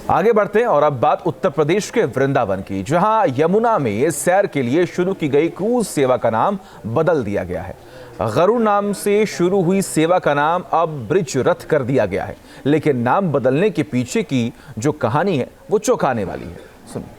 आगे बढ़ते हैं और अब बात उत्तर प्रदेश के वृंदावन की, जहां यमुना में सैर के लिए शुरू की गई क्रूज सेवा का नाम बदल दिया गया है। गरुड़ नाम से शुरू हुई सेवा का नाम अब ब्रिज रथ कर दिया गया है, लेकिन नाम बदलने के पीछे की जो कहानी है वो चौंकाने वाली है। सुनिए।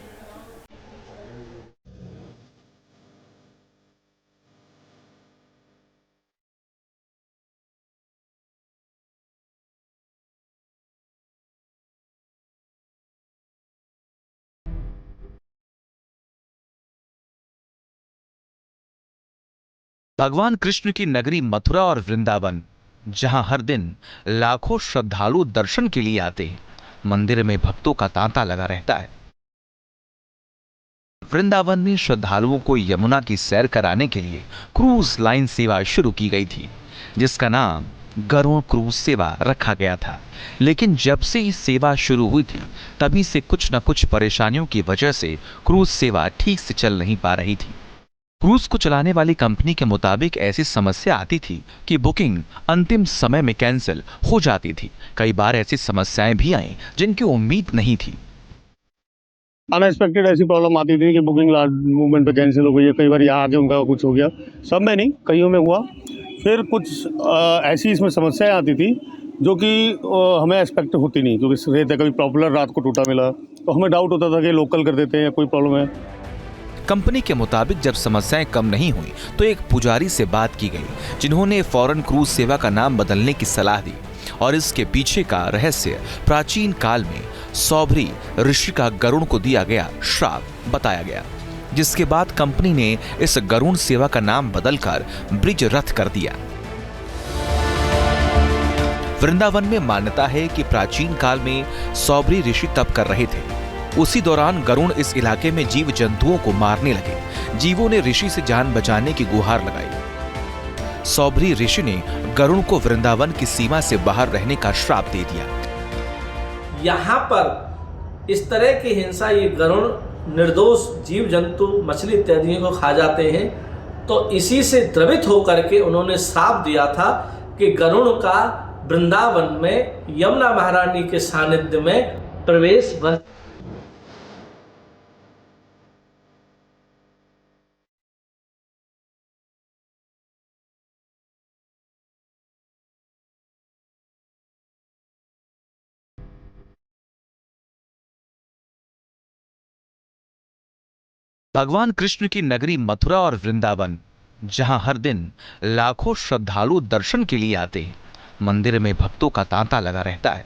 भगवान कृष्ण की नगरी मथुरा और वृंदावन, जहां हर दिन लाखों श्रद्धालु दर्शन के लिए आते हैं, मंदिर में भक्तों का तांता लगा रहता है। वृंदावन में श्रद्धालुओं को यमुना की सैर कराने के लिए क्रूज लाइन सेवा शुरू की गई थी, जिसका नाम गरुड़ क्रूज सेवा रखा गया था। लेकिन जब से इस सेवा शुरू हुई थी, तभी से कुछ न कुछ परेशानियों की वजह से क्रूज सेवा ठीक से चल नहीं पा रही थी। क्रूज को चलाने वाली कंपनी के मुताबिक ऐसी समस्या आती थी कि बुकिंग अंतिम समय में कैंसिल हो जाती थी। कई बार ऐसी समस्याएं भी आई जिनकी उम्मीद नहीं थी। अनएक्सपेक्टेड ऐसी प्रॉब्लम आती थी कि बुकिंग लास्ट मूवमेंट पे कैंसिल हो गई है। कई बार यहाँ आके उनका कुछ हो गया, सब में नहीं, कईयों में हुआ। फिर कुछ ऐसी इसमें समस्याएं आती थी जो कि हमें एक्सपेक्ट होती नहीं, क्योंकि रहते कभी पॉपुलर रात को टूटा मिला तो हमें डाउट होता था कि लोकल कर देते हैं या कोई प्रॉब्लम है। कंपनी के मुताबिक जब समस्याएं कम नहीं हुई तो एक पुजारी से बात की गई, जिन्होंने फौरन क्रूज सेवा का नाम बदलने की सलाह दी। और इसके पीछे का रहस्य प्राचीन काल में सौभरी ऋषि का गरुड़ को दिया गया श्राप बताया गया, जिसके बाद कंपनी ने इस गरुड़ सेवा का नाम बदलकर ब्रिज रथ कर दिया। वृंदावन में मान्यता है कि प्राचीन काल में सौभरी ऋषि तप कर रहे थे। उसी दौरान गरुड़ इस इलाके में जीव जंतुओं को मारने लगे। जीवों ने ऋषि से जान बचाने की गुहार लगाई। सौभरी ऋषि ने गरुड़ को वृंदावन की सीमा से बाहर रहने का श्राप दे दिया। यहाँ पर इस तरह की हिंसा, ये गरुड़ निर्दोष जीव जंतु मछली इत्यादि को खा जाते हैं, तो इसी से द्रवित होकर के उन्होंने श्राप दिया था कि गरुड़ का वृंदावन में यमुना महारानी के सानिध्य में प्रवेश भगवान कृष्ण की नगरी मथुरा और वृंदावन, जहां हर दिन लाखों श्रद्धालु दर्शन के लिए आते हैं, मंदिर में भक्तों का तांता लगा रहता है।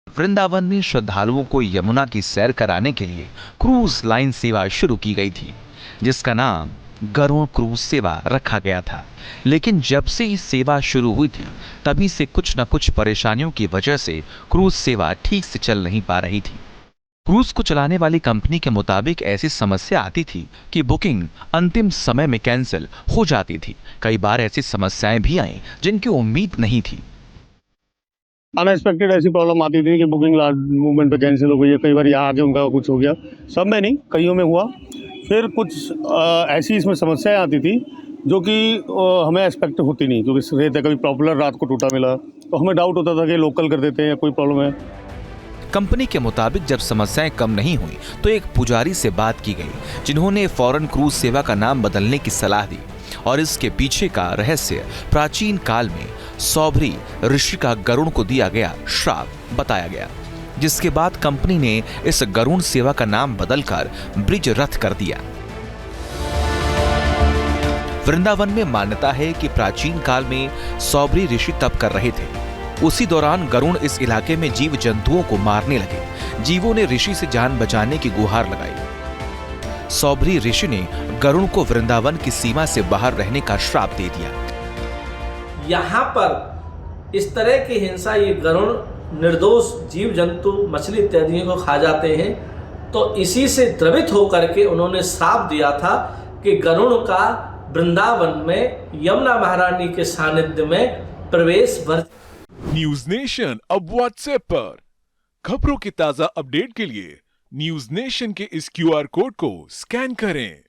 वृंदावन में श्रद्धालुओं को यमुना की सैर कराने के लिए क्रूज लाइन सेवा शुरू की गई थी, जिसका नाम गरुड़ क्रूज सेवा रखा गया था। लेकिन जब से इस सेवा शुरू हुई थी, तभी से कुछ न कुछ परेशानियों की वजह से क्रूज सेवा ठीक से चल नहीं पा रही थी। क्रूज को चलाने वाली कंपनी के मुताबिक ऐसी समस्या आती थी कि बुकिंग अंतिम समय में कैंसिल हो जाती थी। कई बार ऐसी समस्याएं भी आई जिनकी उम्मीद नहीं थी। अनएक्सपेक्टेड ऐसी प्रॉब्लम आती थी कि बुकिंग लास्ट मूवमेंट पे कैंसिल हो गई है। कई बार यहाँ आके उनका कुछ हो गया, सब में नहीं, कईयों में हुआ। फिर कुछ ऐसी इसमें समस्याएं आती थी जो कि हमें एक्सपेक्ट होती नहीं, क्योंकि रहते कभी पॉपुलर रात को टूटा मिला तो हमें डाउट होता था कि लोकल कर देते हैं या कोई प्रॉब्लम है। कंपनी के मुताबिक जब समस्याएं कम नहीं हुई तो एक पुजारी से बात की गई, जिन्होंने फौरन क्रूज सेवा का नाम बदलने की सलाह दी। और इसके पीछे का रहस्य प्राचीन काल में सौभरी ऋषि का गरुड़ को दिया गया श्राप बताया गया, जिसके बाद कंपनी ने इस गरुड़ सेवा का नाम बदलकर ब्रिज रथ कर दिया। वृंदावन में मान्यता है कि प्राचीन काल में सौभरी ऋषि तप कर रहे थे। उसी दौरान गरुड़ इस इलाके में जीव जंतुओं को मारने लगे। जीवों ने ऋषि से जान बचाने की गुहार लगाई। सौभरी ऋषि ने गरुड़ को वृंदावन की सीमा से बाहर रहने का श्राप दे दिया। यहाँ पर इस तरह की हिंसा, ये गरुड़ निर्दोष जीव जंतु मछली इत्यादि को खा जाते हैं, तो इसी से द्रवित होकर के उन्होंने श्राप दिया था कि गरुड़ का वृंदावन में यमुना महारानी के सानिध्य में प्रवेश न्यूज नेशन अब व्हाट्सएप पर खबरों की ताजा अपडेट के लिए न्यूज नेशन के इस क्यूआर कोड को स्कैन करें।